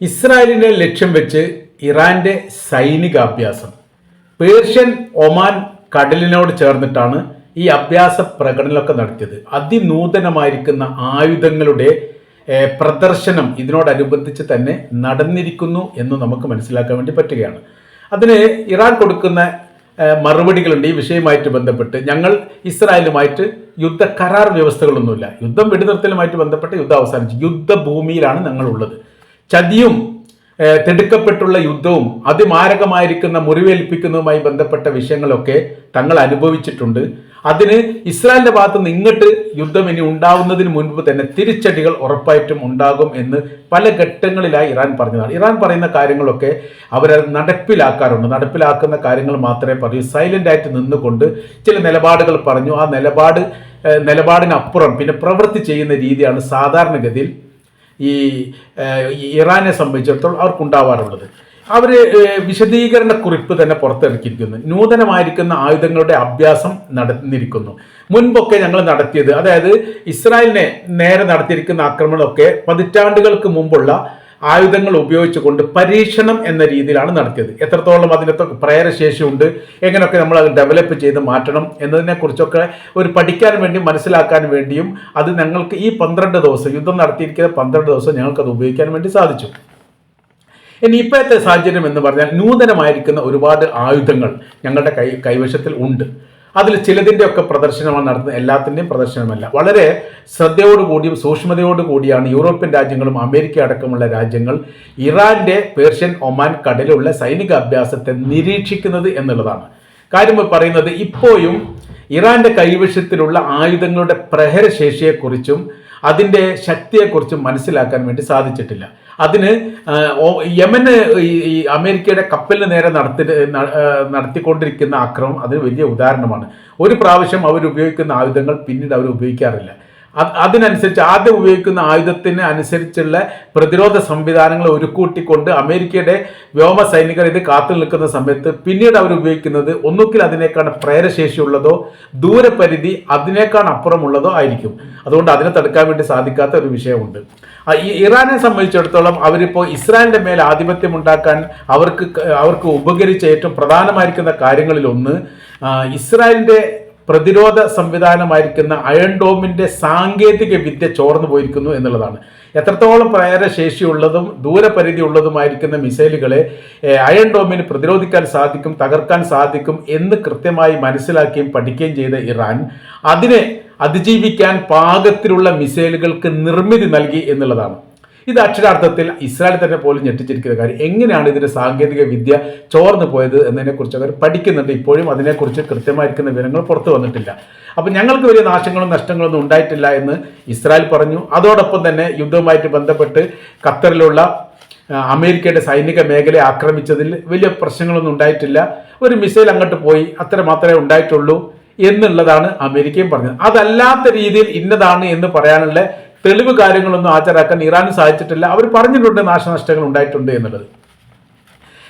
ഇസ്രായേലിനെ ലക്ഷ്യം വെച്ച് ഇറാന്റെ സൈനികാഭ്യാസം പേർഷ്യൻ ഒമാൻ കടലിനോട് ചേർന്നിട്ടാണ് ഈ അഭ്യാസ പ്രകടനമൊക്കെ നടത്തിയത്. അതിനൂതനമായിരിക്കുന്ന ആയുധങ്ങളുടെ പ്രദർശനം ഇതിനോടനുബന്ധിച്ച് തന്നെ നടന്നിരിക്കുന്നു എന്ന് നമുക്ക് മനസ്സിലാക്കാൻ വേണ്ടി പറ്റുകയാണ്. അതിന് ഇറാൻ കൊടുക്കുന്ന മറുപടികളുണ്ട്. ഈ വിഷയവുമായിട്ട് ബന്ധപ്പെട്ട് ഞങ്ങൾ ഇസ്രായേലുമായിട്ട് യുദ്ധ കരാർ വ്യവസ്ഥകളൊന്നുമില്ല, യുദ്ധം വെടിനിർത്തലുമായിട്ട് ബന്ധപ്പെട്ട് യുദ്ധം അവസാനിച്ചു, യുദ്ധഭൂമിയിലാണ് ഞങ്ങളുള്ളത്. ചതിയും തിടുക്കപ്പെട്ടുള്ള യുദ്ധവും അതിമാരകമായിരിക്കുന്ന മുറിവേൽപ്പിക്കുന്നതുമായി ബന്ധപ്പെട്ട വിഷയങ്ങളൊക്കെ തങ്ങൾ അനുഭവിച്ചിട്ടുണ്ട്. അതിന് ഇസ്രായേലിന്റെ ഭാഗത്ത് നിന്ന് ഇങ്ങോട്ട് യുദ്ധം ഇനി ഉണ്ടാവുന്നതിന് മുൻപ് തന്നെ തിരിച്ചടികൾ ഉറപ്പായിട്ടും ഉണ്ടാകും എന്ന് പല ഘട്ടങ്ങളിലായി ഇറാൻ പറഞ്ഞതാണ്. ഇറാൻ പറയുന്ന കാര്യങ്ങളൊക്കെ അവരത് നടപ്പിലാക്കാറുണ്ട്. നടപ്പിലാക്കുന്ന കാര്യങ്ങൾ മാത്രമേ പറയൂ. സൈലന്റ് ആയിട്ട് നിന്നുകൊണ്ട് ചില നിലപാടുകൾ പറഞ്ഞു. ആ നിലപാടിനപ്പുറം പിന്നെ പ്രവൃത്തി ചെയ്യുന്ന രീതിയാണ് സാധാരണഗതിയിൽ ഈ ഇറാനെ സംബന്ധിച്ചിടത്തോളം അവർക്കുണ്ടാവാറുള്ളത്. അവർ വിശദീകരണ കുറിപ്പ് തന്നെ പുറത്തിറക്കിയിരിക്കുന്നു. നൂതനമായിരിക്കുന്ന ആയുധങ്ങളുടെ അഭ്യാസം നടന്നിരിക്കുന്നു. മുൻപൊക്കെ ഞങ്ങൾ നടത്തിയത്, അതായത് ഇസ്രായേലിനെ നേരെ നടത്തിയിരിക്കുന്ന ആക്രമണമൊക്കെ പതിറ്റാണ്ടുകൾക്ക് മുമ്പുള്ള ആയുധങ്ങൾ ഉപയോഗിച്ചുകൊണ്ട് പരീക്ഷണം എന്ന രീതിയിലാണ് നടത്തിയത്. എത്രത്തോളം അതിനകത്ത് പ്രേരശേഷിയുണ്ട്, എങ്ങനെയൊക്കെ നമ്മൾ അത് ഡെവലപ്പ് ചെയ്ത് മാറ്റണം എന്നതിനെക്കുറിച്ചൊക്കെ ഒരു പഠിക്കാൻ വേണ്ടി മനസ്സിലാക്കാൻ വേണ്ടിയും അത് ഞങ്ങൾക്ക് ഈ 12 ദിവസം യുദ്ധം നടത്തിയിരിക്കുന്ന 12 ദിവസം ഞങ്ങൾക്കത് ഉപയോഗിക്കാൻ വേണ്ടി സാധിച്ചു. ഇനി ഇപ്പോഴത്തെ സാഹചര്യം എന്ന് പറഞ്ഞാൽ നൂതനമായിരിക്കുന്ന ഒരുപാട് ആയുധങ്ങൾ ഞങ്ങളുടെ കൈവശത്തിൽ ഉണ്ട്. അതിൽ ചിലതിൻ്റെയൊക്കെ പ്രദർശനമാണ് നടത്തുന്നത്, എല്ലാത്തിൻ്റെയും പ്രദർശനമല്ല. വളരെ ശ്രദ്ധയോടുകൂടിയും സൂക്ഷ്മതയോടുകൂടിയാണ് യൂറോപ്യൻ രാജ്യങ്ങളും അമേരിക്ക അടക്കമുള്ള രാജ്യങ്ങൾ ഇറാന്റെ പേർഷ്യൻ ഒമാൻ കടലിലുള്ള സൈനിക അഭ്യാസത്തെ നിരീക്ഷിക്കുന്നത് എന്നുള്ളതാണ്. കാര്യം പറയുന്നത് ഇപ്പോഴും ഇറാന്റെ കൈവശത്തിലുള്ള ആയുധങ്ങളുടെ പ്രഹരശേഷിയെക്കുറിച്ചും അതിൻ്റെ ശക്തിയെക്കുറിച്ചും മനസ്സിലാക്കാൻ വേണ്ടി സാധിച്ചിട്ടില്ല. അതിന് യമന് ഈ അമേരിക്കയുടെ കപ്പലിന് നേരെ നടത്തിക്കൊണ്ടിരിക്കുന്ന ആക്രമണം അതിന് വലിയ ഉദാഹരണമാണ്. ഒരു പ്രാവശ്യം അവരുപയോഗിക്കുന്ന ആയുധങ്ങൾ പിന്നീട് അവർ ഉപയോഗിക്കാറില്ല. അതിനനുസരിച്ച് ആദ്യം ഉപയോഗിക്കുന്ന ആയുധത്തിന് അനുസരിച്ചുള്ള പ്രതിരോധ സംവിധാനങ്ങൾ ഒരുക്കൂട്ടിക്കൊണ്ട് അമേരിക്കയുടെ വ്യോമ സൈനികർ ഇത് കാത്തു നിൽക്കുന്ന സമയത്ത് പിന്നീട് അവർ ഉപയോഗിക്കുന്നത് ഒന്നുകിൽ അതിനേക്കാൾ പ്രേരശേഷിയുള്ളതോ ദൂരപരിധി അതിനേക്കാൾ അപ്പുറമുള്ളതോ ആയിരിക്കും. അതുകൊണ്ട് അതിനെ തടുക്കാൻ വേണ്ടി സാധിക്കാത്ത ഒരു വിഷയമുണ്ട്. ഈ ഇറാനെ സംബന്ധിച്ചിടത്തോളം അവരിപ്പോൾ ഇസ്രായേലിന്റെ മേൽ ആധിപത്യം ഉണ്ടാക്കാൻ അവർക്ക് ഉപകരിച്ച ഏറ്റവും പ്രധാനമായിരിക്കുന്ന കാര്യങ്ങളിലൊന്ന് ഇസ്രായേലിന്റെ പ്രതിരോധ സംവിധാനമായിരിക്കുന്ന അയൺ ഡോമിന്റെ സാങ്കേതിക വിദ്യ ചോർന്നു പോയിരിക്കുന്നു എന്നുള്ളതാണ്. എത്രത്തോളം പ്രേരശേഷിയുള്ളതും ദൂരപരിധി ഉള്ളതുമായിരിക്കുന്ന മിസൈലുകളെ അയൺ ഡോമിന് പ്രതിരോധിക്കാൻ സാധിക്കും, തകർക്കാൻ സാധിക്കും എന്ന് കൃത്യമായി മനസ്സിലാക്കുകയും പഠിക്കുകയും ചെയ്ത ഇറാൻ അതിനെ അതിജീവിക്കാൻ പാകത്തിലുള്ള മിസൈലുകൾക്ക് നിർമ്മിതി നൽകി എന്നുള്ളതാണ്. ഇത് അക്ഷരാർത്ഥത്തിൽ ഇസ്രായേൽ തന്നെ പോലും ഞെട്ടിച്ചിരിക്കുന്ന കാര്യം. എങ്ങനെയാണ് ഇതിന്റെ സാങ്കേതിക വിദ്യ ചോർന്നു പോയത് എന്നതിനെക്കുറിച്ച് അവർ പഠിക്കുന്നുണ്ട്. ഇപ്പോഴും അതിനെക്കുറിച്ച് കൃത്യമായിരിക്കുന്ന വിവരങ്ങൾ പുറത്തു വന്നിട്ടില്ല. അപ്പം ഞങ്ങൾക്ക് വലിയ നാശങ്ങളും നഷ്ടങ്ങളൊന്നും ഉണ്ടായിട്ടില്ല എന്ന് ഇസ്രായേൽ പറഞ്ഞു. അതോടൊപ്പം തന്നെ യുദ്ധവുമായിട്ട് ബന്ധപ്പെട്ട് ഖത്തറിലുള്ള അമേരിക്കയുടെ സൈനിക മേഖലയെ ആക്രമിച്ചതിൽ വലിയ പ്രശ്നങ്ങളൊന്നും ഉണ്ടായിട്ടില്ല, ഒരു മിസൈൽ അങ്ങോട്ട് പോയി, അത്ര മാത്രമേ ഉണ്ടായിട്ടുള്ളൂ എന്നുള്ളതാണ് അമേരിക്കയും പറഞ്ഞത്. അതല്ലാത്ത രീതിയിൽ ഇന്നതാണ് എന്ന് പറയാനുള്ള തെളിവ് കാര്യങ്ങളൊന്നും ഹാജരാക്കാൻ ഇറാന് സാധിച്ചിട്ടില്ല. അവർ പറഞ്ഞിട്ടുണ്ട് നാശനഷ്ടങ്ങൾ ഉണ്ടായിട്ടുണ്ട് എന്നുള്ളത്.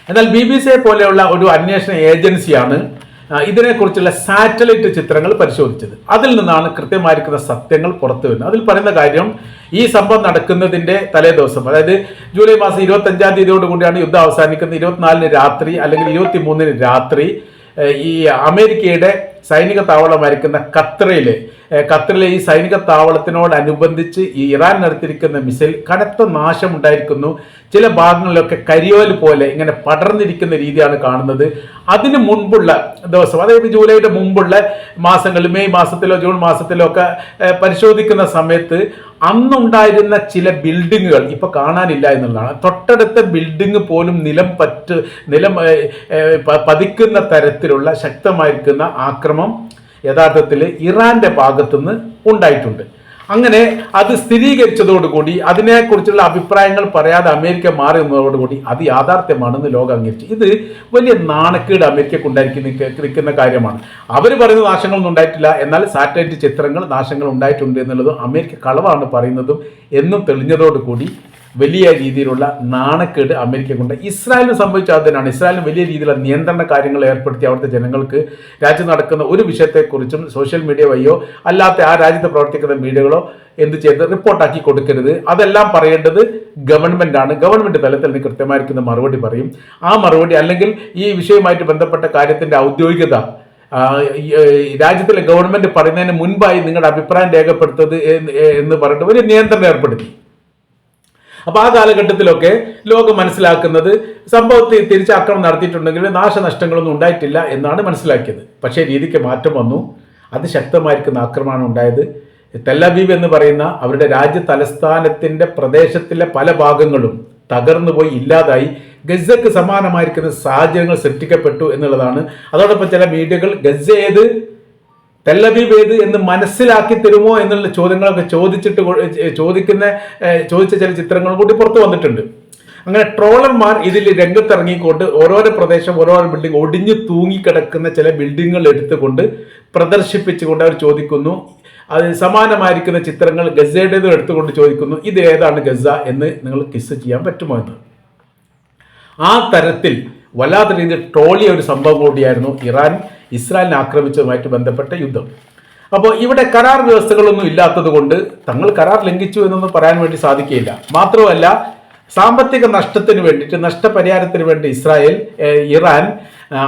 എന്നാൽ BBC പോലെയുള്ള ഒരു അന്വേഷണ ഏജൻസിയാണ് ഇതിനെക്കുറിച്ചുള്ള സാറ്റലൈറ്റ് ചിത്രങ്ങൾ പരിശോധിച്ചത്. അതിൽ നിന്നാണ് കൃത്യമായിരിക്കുന്ന സത്യങ്ങൾ പുറത്തു വരുന്നത്. അതിൽ പറയുന്ന കാര്യം, ഈ സംഭവം നടക്കുന്നതിന്റെ തലേ ദിവസം, അതായത് ജൂലൈ മാസം 25-ാം തീയതിയോടുകൂടിയാണ് യുദ്ധം അവസാനിക്കുന്നത്. 24-ന് രാത്രി അല്ലെങ്കിൽ 23-ന് രാത്രി ഈ അമേരിക്കയുടെ സൈനിക താവളമായിരിക്കുന്ന ഖത്തറിലെ ഈ സൈനിക താവളത്തിനോടനുബന്ധിച്ച് ഈ ഇറാൻ നടത്തിയിരിക്കുന്ന മിസൈൽ കനത്ത നാശം ഉണ്ടായിരിക്കുന്നു. ചില ഭാഗങ്ങളിലൊക്കെ കരിയോൽ പോലെ ഇങ്ങനെ പടർന്നിരിക്കുന്ന രീതിയാണ് കാണുന്നത്. അതിന് മുൻപുള്ള ദിവസം, അതായത് ജൂലൈയുടെ മുമ്പുള്ള മാസങ്ങളിൽ, മെയ് മാസത്തിലോ ജൂൺ മാസത്തിലോ ഒക്കെ പരിശോധിക്കുന്ന സമയത്ത് അന്നുണ്ടായിരുന്ന ചില ബിൽഡിങ്ങുകൾ ഇപ്പൊ കാണാനില്ല എന്നുള്ളതാണ്. തൊട്ടടുത്ത ബിൽഡിംഗ് പോലും നിലം പതിക്കുന്ന തരത്തിലുള്ള ശക്തമായിരിക്കുന്ന ആക്രമണം യഥാർത്ഥത്തിൽ ഇറാന്റെ ഭാഗത്തുനിന്ന് ഉണ്ടായിട്ടുണ്ട്. അങ്ങനെ അത് സ്ഥിരീകരിച്ചതോടുകൂടി, അതിനെക്കുറിച്ചുള്ള അഭിപ്രായങ്ങൾ പറയാതെ അമേരിക്ക മാറി നിന്നതോടുകൂടി അത് യാഥാർത്ഥ്യമാണെന്ന് ലോകം അംഗീകരിച്ചു. ഇത് വലിയ നാണക്കേട് അമേരിക്കക്ക് ഉണ്ടായിരിക്കുന്ന കാര്യമാണ്. അവർ പറയുന്ന നാശങ്ങളൊന്നും ഉണ്ടായിട്ടില്ല, എന്നാൽ സാറ്റലൈറ്റ് ചിത്രങ്ങൾ നാശങ്ങൾ ഉണ്ടായിട്ടുണ്ട് എന്നുള്ളതും അമേരിക്ക കളവാണ് പറയുന്നതും എന്നും തെളിഞ്ഞതോടുകൂടി വലിയ രീതിയിലുള്ള നാണക്കേട് അമേരിക്ക കൊണ്ട് ഇസ്രായേലിന് സംഭവിച്ച അതിനാണ്. ഇസ്രായേലിന് വലിയ രീതിയിലുള്ള നിയന്ത്രണ കാര്യങ്ങൾ ഏർപ്പെടുത്തി അവിടുത്തെ ജനങ്ങൾക്ക് രാജ്യം നടക്കുന്ന ഒരു വിഷയത്തെക്കുറിച്ചും സോഷ്യൽ മീഡിയ വഴിയോ അല്ലാത്ത ആ രാജ്യത്ത് പ്രവർത്തിക്കുന്ന മീഡിയകളോ എന്ത് ചെയ്ത് റിപ്പോർട്ടാക്കി കൊടുക്കരുത്. അതെല്ലാം പറയേണ്ടത് ഗവൺമെൻറ്റാണ്. ഗവൺമെൻറ് തലത്തിൽ നിന്ന് കൃത്യമായിരിക്കുന്ന മറുപടി പറയും. ആ മറുപടി അല്ലെങ്കിൽ ഈ വിഷയവുമായിട്ട് ബന്ധപ്പെട്ട കാര്യത്തിൻ്റെ ഔദ്യോഗികത രാജ്യത്തിലെ ഗവൺമെൻറ് പറയുന്നതിന് മുൻപായി നിങ്ങളുടെ അഭിപ്രായം രേഖപ്പെടുത്തത് എന്ന് പറഞ്ഞിട്ട് ഒരു നിയന്ത്രണം ഏർപ്പെടുത്തി. അപ്പോൾ ആ കാലഘട്ടത്തിലൊക്കെ ലോകം മനസ്സിലാക്കുന്നത് സംഭവത്തിൽ തിരിച്ചാക്രമണം നടത്തിയിട്ടുണ്ടെങ്കിൽ നാശനഷ്ടങ്ങളൊന്നും ഉണ്ടായിട്ടില്ല എന്നാണ് മനസ്സിലാക്കിയത്. പക്ഷേ രീതിക്ക് മാറ്റം വന്നു. അതിശക്തമായിരിക്കുന്ന ആക്രമണമാണ് ഉണ്ടായത്. തെല്ലവീവ് എന്ന് പറയുന്ന അവരുടെ രാജ്യ തലസ്ഥാനത്തിൻ്റെ പ്രദേശത്തിലെ പല ഭാഗങ്ങളും തകർന്നു പോയി, ഇല്ലാതായി. ഗസക്ക് സമാനമായിരിക്കുന്ന സാഹചര്യങ്ങൾ സൃഷ്ടിക്കപ്പെട്ടു എന്നുള്ളതാണ്. അതോടൊപ്പം ചില മീഡിയകൾ ഗസ ഏത് തെല്ലവീവ് ഏത് എന്ന് മനസ്സിലാക്കി തരുമോ എന്നുള്ള ചോദ്യങ്ങളൊക്കെ ചോദിച്ച ചില ചിത്രങ്ങളും കൂടി പുറത്തു വന്നിട്ടുണ്ട്. അങ്ങനെ ട്രോളർമാർ ഇതിൽ രംഗത്തിറങ്ങിക്കൊണ്ട് ഓരോരോ പ്രദേശം ഓരോരോ ബിൽഡിംഗ് ഒടിഞ്ഞു തൂങ്ങിക്കിടക്കുന്ന ചില ബിൽഡിങ്ങുകൾ എടുത്തുകൊണ്ട് പ്രദർശിപ്പിച്ചുകൊണ്ട് അവർ ചോദിക്കുന്നു. അത് സമാനമായിരിക്കുന്ന ചിത്രങ്ങൾ ഗസയുടേതും എടുത്തുകൊണ്ട് ചോദിക്കുന്നു, ഇത് ഏതാണ് ഗസ എന്ന് നിങ്ങൾ കിസ് ചെയ്യാൻ പറ്റുമോ എന്ന്. ആ തരത്തിൽ വല്ലാത്ത രീതിയിൽ ട്രോളിയ ഒരു സംഭവം കൂടിയായിരുന്നു ഇറാൻ ഇസ്രായേലിനെ ആക്രമിച്ചതുമായിട്ട് ബന്ധപ്പെട്ട യുദ്ധം. അപ്പോൾ ഇവിടെ കരാർ വ്യവസ്ഥകളൊന്നും ഇല്ലാത്തത് കൊണ്ട് തങ്ങൾ കരാർ ലംഘിച്ചു എന്നൊന്നും പറയാൻ വേണ്ടി സാധിക്കുകയില്ല. മാത്രമല്ല സാമ്പത്തിക നഷ്ടത്തിന് വേണ്ടിയിട്ട്, നഷ്ടപരിഹാരത്തിന് വേണ്ടി ഇറാൻ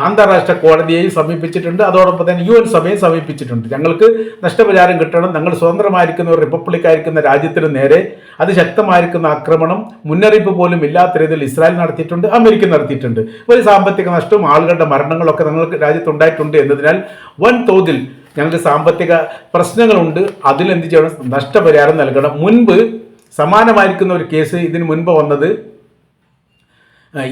അന്താരാഷ്ട്ര കോടതിയെയും സമീപിച്ചിട്ടുണ്ട്. അതോടൊപ്പം തന്നെ UN സഭയും സമീപിച്ചിട്ടുണ്ട്. ഞങ്ങൾക്ക് നഷ്ടപരിഹാരം കിട്ടണം, ഞങ്ങൾ സ്വതന്ത്രമായിരിക്കുന്ന ഒരു റിപ്പബ്ലിക്കായിരിക്കുന്ന രാജ്യത്തിന് നേരെ അതിശക്തമായിരിക്കുന്ന ആക്രമണം മുന്നറിയിപ്പ് പോലും ഇല്ലാത്ത രീതിയിൽ ഇസ്രായേൽ നടത്തിയിട്ടുണ്ട്, അമേരിക്ക നടത്തിയിട്ടുണ്ട്. ഒരു സാമ്പത്തിക നഷ്ടവും ആളുകളുടെ മരണങ്ങളൊക്കെ ഞങ്ങൾക്ക് രാജ്യത്തുണ്ടായിട്ടുണ്ട് എന്നതിനാൽ വൻതോതിൽ ഞങ്ങൾക്ക് സാമ്പത്തിക പ്രശ്നങ്ങളുണ്ട്. അതിലെന്ത് ചെയ്യണം? നഷ്ടപരിഹാരം നൽകണം. മുൻപ് സമാനമായിരിക്കുന്ന ഒരു കേസ് ഇതിനു മുൻപ് വന്നത്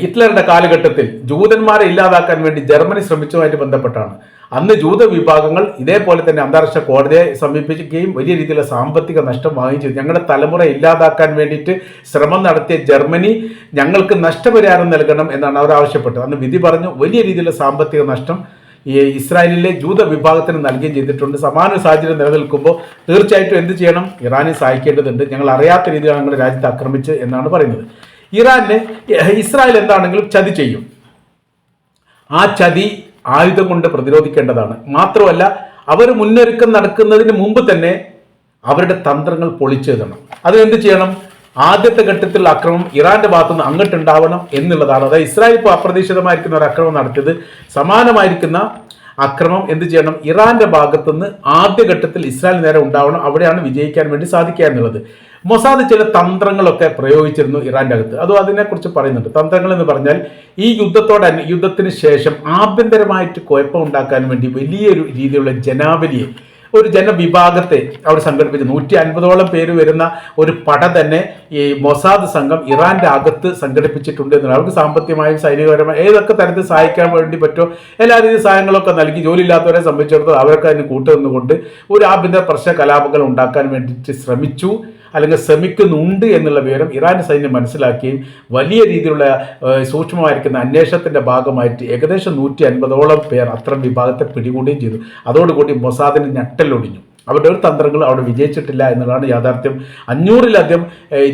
ഹിറ്റ്ലറുടെ കാലഘട്ടത്തിൽ ജൂതന്മാരെ ഇല്ലാതാക്കാൻ വേണ്ടി ജർമ്മനി ശ്രമിച്ചതുമായിട്ട് ബന്ധപ്പെട്ടാണ്. അന്ന് ജൂത വിഭാഗങ്ങൾ ഇതേപോലെ തന്നെ അന്താരാഷ്ട്ര കോടതിയെ സമീപിക്കുകയും വലിയ രീതിയിലുള്ള സാമ്പത്തിക നഷ്ടം വാങ്ങുകയും ചെയ്തു. ഞങ്ങളുടെ തലമുറ ഇല്ലാതാക്കാൻ വേണ്ടിയിട്ട് ശ്രമം നടത്തിയ ജർമ്മനി ഞങ്ങൾക്ക് നഷ്ടപരിഹാരം നൽകണം എന്നാണ് അവർ ആവശ്യപ്പെട്ടത്. അന്ന് വിധി പറഞ്ഞു. വലിയ രീതിയിലുള്ള സാമ്പത്തിക നഷ്ടം ഈ ഇസ്രായേലിലെ ജൂത വിഭാഗത്തിന് നൽകുകയും ചെയ്തിട്ടുണ്ട്. സമാന സാഹചര്യം നിലനിൽക്കുമ്പോൾ തീർച്ചയായിട്ടും എന്ത് ചെയ്യണം? ഇറാനെ സഹായിക്കേണ്ടതുണ്ട്. ഞങ്ങൾ അറിയാത്ത രീതിയിലാണ് ഞങ്ങളുടെ രാജ്യത്തെ ആക്രമിച്ച് എന്നാണ് പറയുന്നത്. ഇസ്രായേൽ എന്താണെങ്കിലും ചതി ചെയ്യും. ആ ചതി ആയുധം കൊണ്ട് പ്രതിരോധിക്കേണ്ടതാണ്. മാത്രമല്ല അവർ മുന്നൊരുക്കം നടക്കുന്നതിന് മുമ്പ് തന്നെ അവരുടെ തന്ത്രങ്ങൾ പൊളിച്ചെഴുതണം. അതിനെന്ത് ചെയ്യണം? ആദ്യത്തെ ഘട്ടത്തിലുള്ള ആക്രമണം ഇറാന്റെ ഭാഗത്തുനിന്ന് അങ്ങോട്ടുണ്ടാവണം എന്നുള്ളതാണ്. അതായത് ഇസ്രായേൽ ഇപ്പോൾ അപ്രതീക്ഷിതമായിരിക്കുന്ന ഒരു ആക്രമണം നടത്തിയത്, സമാനമായിരിക്കുന്ന ആക്രമണം എന്ത് ചെയ്യണം? ഇറാന്റെ ഭാഗത്തുനിന്ന് ആദ്യഘട്ടത്തിൽ ഇസ്രായേൽ നേരെ ഉണ്ടാവണം. അവിടെയാണ് വിജയിക്കാൻ വേണ്ടി സാധിക്കുക എന്നുള്ളത്. മൊസാദ് ചില തന്ത്രങ്ങളൊക്കെ പ്രയോഗിച്ചിരുന്നു ഇറാന്റെ അകത്ത്. അതും അതിനെക്കുറിച്ച് പറയുന്നുണ്ട്. തന്ത്രങ്ങൾ എന്ന് പറഞ്ഞാൽ ഈ യുദ്ധത്തിന് ശേഷം ആഭ്യന്തരമായിട്ട് കുഴപ്പം ഉണ്ടാക്കാൻ വേണ്ടി വലിയൊരു രീതിയിലുള്ള ജനാവലിയെ, ഒരു ജനവിഭാഗത്തെ അവർ സംഘടിപ്പിച്ചു. 150ഓളം പേര് വരുന്ന ഒരു പട തന്നെ ഈ മൊസാദ് സംഘം ഇറാന്റെ അകത്ത് സംഘടിപ്പിച്ചിട്ടുണ്ട് എന്നുള്ളത്. അവർക്ക് സാമ്പത്തികമായും സൈനികപരമായും ഏതൊക്കെ തരത്തിൽ സഹായിക്കാൻ വേണ്ടി പറ്റുമോ എല്ലാ രീതിയിൽ സഹായങ്ങളൊക്കെ നൽകി ജോലിയില്ലാത്തവരെ സംബന്ധിച്ചിടത്തോളം അവർക്ക് അതിന് കൂട്ടുനിന്നുകൊണ്ട് ഒരു ആഭ്യന്തര പ്രശ്ന കലാപങ്ങൾ ഉണ്ടാക്കാൻ വേണ്ടിയിട്ട് ശ്രമിച്ചു അല്ലെങ്കിൽ ശ്രമിക്കുന്നുണ്ട് എന്നുള്ള വിവരം ഇറാൻ സൈന്യം മനസ്സിലാക്കുകയും വലിയ രീതിയിലുള്ള സൂക്ഷ്മമായിരിക്കുന്ന അന്വേഷണത്തിൻ്റെ ഭാഗമായിട്ട് ഏകദേശം 150ഓളം പേർ അത്തരം വിഭാഗത്തെ പിടികൂടുകയും ചെയ്തു. അതോടുകൂടി മൊസാദിന് ഞെട്ടലൊടിഞ്ഞു. അവരുടെ ഒരു തന്ത്രങ്ങൾ അവിടെ വിജയിച്ചിട്ടില്ല എന്നുള്ളതാണ് യാഥാർത്ഥ്യം. 500-ലധികം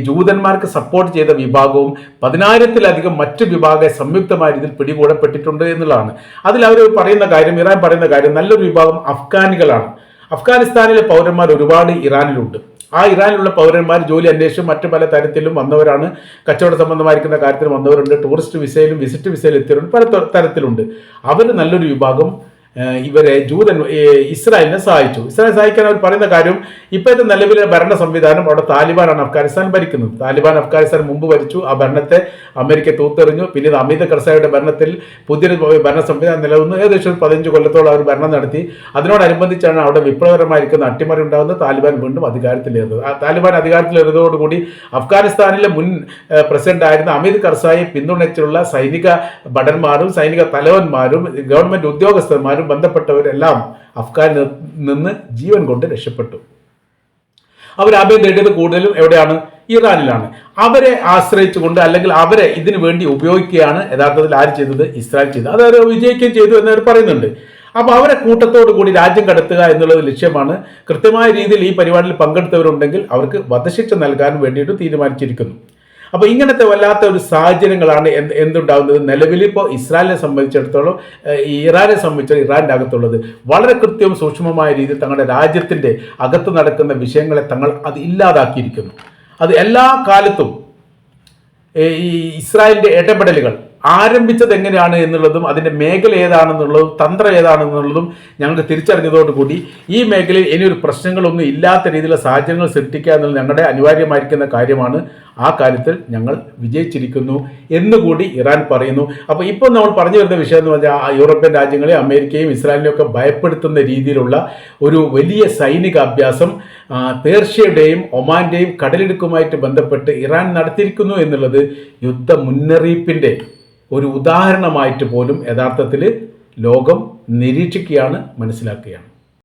ജൂതന്മാർക്ക് സപ്പോർട്ട് ചെയ്ത വിഭാഗവും 10,000-ലധികം മറ്റ് വിഭാഗ സംയുക്തമായ രീതിയിൽ പിടികൂടപ്പെട്ടിട്ടുണ്ട് എന്നുള്ളതാണ്. അതിൽ അവർ പറയുന്ന കാര്യം, ഇറാൻ പറയുന്ന കാര്യം, നല്ലൊരു വിഭാഗം അഫ്ഗാനികളാണ്. അഫ്ഗാനിസ്ഥാനിലെ പൗരന്മാർ ഒരുപാട് ഇറാനിലുണ്ട്. ആ ഇറാനിലുള്ള പൗരന്മാർ ജോലി അന്വേഷിച്ചും മറ്റു പല തരത്തിലും വന്നവരാണ്. കച്ചവട സംബന്ധമായിരിക്കുന്ന കാര്യത്തിൽ വന്നവരുണ്ട്. Tourist വിസയിലും visit വിസയിലും എത്തിയവരുണ്ട്. പല തരത്തിലുണ്ട്. അവർ നല്ലൊരു വിഭാഗം ഇവരെ ഇസ്രായേലിനെ സഹായിച്ചു. ഇസ്രായേൽ സഹായിക്കാൻ അവർ പറയുന്ന കാര്യം, ഇപ്പോഴത്തെ നിലവിലെ ഭരണ സംവിധാനം അവിടെ താലിബാനാണ് അഫ്ഗാനിസ്ഥാൻ ഭരിക്കുന്നത്. താലിബാൻ അഫ്ഗാനിസ്ഥാൻ മുമ്പ് ഭരിച്ചു. ആ ഭരണത്തെ അമേരിക്ക തൂത്തെറിഞ്ഞു. പിന്നീട് അമിത് കർസായുടെ ഭരണത്തിൽ പുതിയൊരു ഭരണ സംവിധാനം നിലനിന്നു. ഏകദേശം 15 കൊല്ലത്തോളം അവർ ഭരണം നടത്തി. അതിനോടനുബന്ധിച്ചാണ് അവിടെ വിപ്ലവകരമായിരിക്കുന്ന അട്ടിമറി ഉണ്ടാകുന്നത്. താലിബാൻ വീണ്ടും അധികാരത്തിലേറുന്നത്. ആ താലിബാൻ അധികാരത്തിലേറുന്നതോടുകൂടി അഫ്ഗാനിസ്ഥാനിലെ മുൻ പ്രസിഡന്റ് ആയിരുന്ന അമിത് കർസായെ പിന്തുണച്ചുള്ള സൈനിക ഭടന്മാരും സൈനിക തലവന്മാരും ഗവൺമെന്റ് ഉദ്യോഗസ്ഥന്മാരും ബന്ധപ്പെട്ടവരെല്ലാം അഫ്ഗാനിൽ നിന്ന് ജീവൻ കൊണ്ട് രക്ഷപ്പെട്ടു. അവർ അഭയം തേടിയത് കൂടുതലും എവിടെയാണ്? ഇറാനിലാണ്. അവരെ ആശ്രയിച്ചുകൊണ്ട് അല്ലെങ്കിൽ അവരെ ഇതിനു വേണ്ടി ഉപയോഗിക്കുകയാണ് യഥാർത്ഥത്തിൽ ആര് ചെയ്തത്? ഇസ്രായേൽ ചെയ്തത്. അത് അവർ വിജയിക്കുകയും ചെയ്തു എന്നവർ പറയുന്നുണ്ട്. അപ്പോൾ അവരെ കൂട്ടത്തോടു കൂടി രാജ്യം കടത്തുക എന്നുള്ളത് ലക്ഷ്യമാണ്. കൃത്യമായ രീതിയിൽ ഈ പരിപാടിയിൽ പങ്കെടുത്തവരുണ്ടെങ്കിൽ അവർക്ക് വധശിക്ഷ നൽകാൻ വേണ്ടിയിട്ട് തീരുമാനിച്ചിരിക്കുന്നു. അപ്പോൾ ഇങ്ങനത്തെ വല്ലാത്ത ഒരു സാഹചര്യങ്ങളാണ് എന്തുണ്ടാകുന്നത്. നിലവിൽ ഇപ്പോൾ ഇസ്രായേലിനെ സംബന്ധിച്ചിടത്തോളം ഇറാനെ സംബന്ധിച്ചിടത്തോളം ഇറാൻ്റെ അകത്തുള്ളത് വളരെ കൃത്യവും സൂക്ഷ്മമായ രീതിയിൽ തങ്ങളുടെ രാജ്യത്തിൻ്റെ അകത്ത് നടക്കുന്ന വിഷയങ്ങളെ തങ്ങൾ അത് ഇല്ലാതാക്കിയിരിക്കുന്നു. അത് എല്ലാ കാലത്തും ഈ ഇസ്രായേലിൻ്റെ ഇടപെടലുകൾ ആരംഭിച്ചത് എങ്ങനെയാണ് എന്നുള്ളതും അതിൻ്റെ മേഖല ഏതാണെന്നുള്ളതും തന്ത്രം ഏതാണെന്നുള്ളതും ഞങ്ങൾക്ക് തിരിച്ചറിഞ്ഞതോടുകൂടി ഈ മേഖലയിൽ ഇനിയൊരു പ്രശ്നങ്ങളൊന്നും ഇല്ലാത്ത രീതിയിലുള്ള സാഹചര്യങ്ങൾ സൃഷ്ടിക്കുക എന്നുള്ളത് ഞങ്ങളുടെ അനിവാര്യമായിരിക്കുന്ന കാര്യമാണ്. ആ കാര്യത്തിൽ ഞങ്ങൾ വിജയിച്ചിരിക്കുന്നു എന്നുകൂടി ഇറാൻ പറയുന്നു. അപ്പോൾ ഇപ്പോൾ നമ്മൾ പറഞ്ഞു വരുന്ന വിഷയം എന്ന് പറഞ്ഞാൽ യൂറോപ്യൻ രാജ്യങ്ങളെ അമേരിക്കയും ഇസ്രായേലിനെയും ഒക്കെ ഭയപ്പെടുത്തുന്ന രീതിയിലുള്ള ഒരു വലിയ സൈനിക അഭ്യാസം പേർഷ്യയുടെയും ഒമാന്റെയും കടലിടുക്കുമായിട്ട് ബന്ധപ്പെട്ട് ഇറാൻ നടത്തിയിരിക്കുന്നു എന്നുള്ളത് യുദ്ധ മുന്നറിയിപ്പിൻ്റെ ഒരു ഉദാഹരണമായിട്ട് പോലും യഥാർത്ഥത്തിൽ ലോകം നിരീക്ഷിക്കുകയാണ്, മനസ്സിലാക്കുകയാണ്.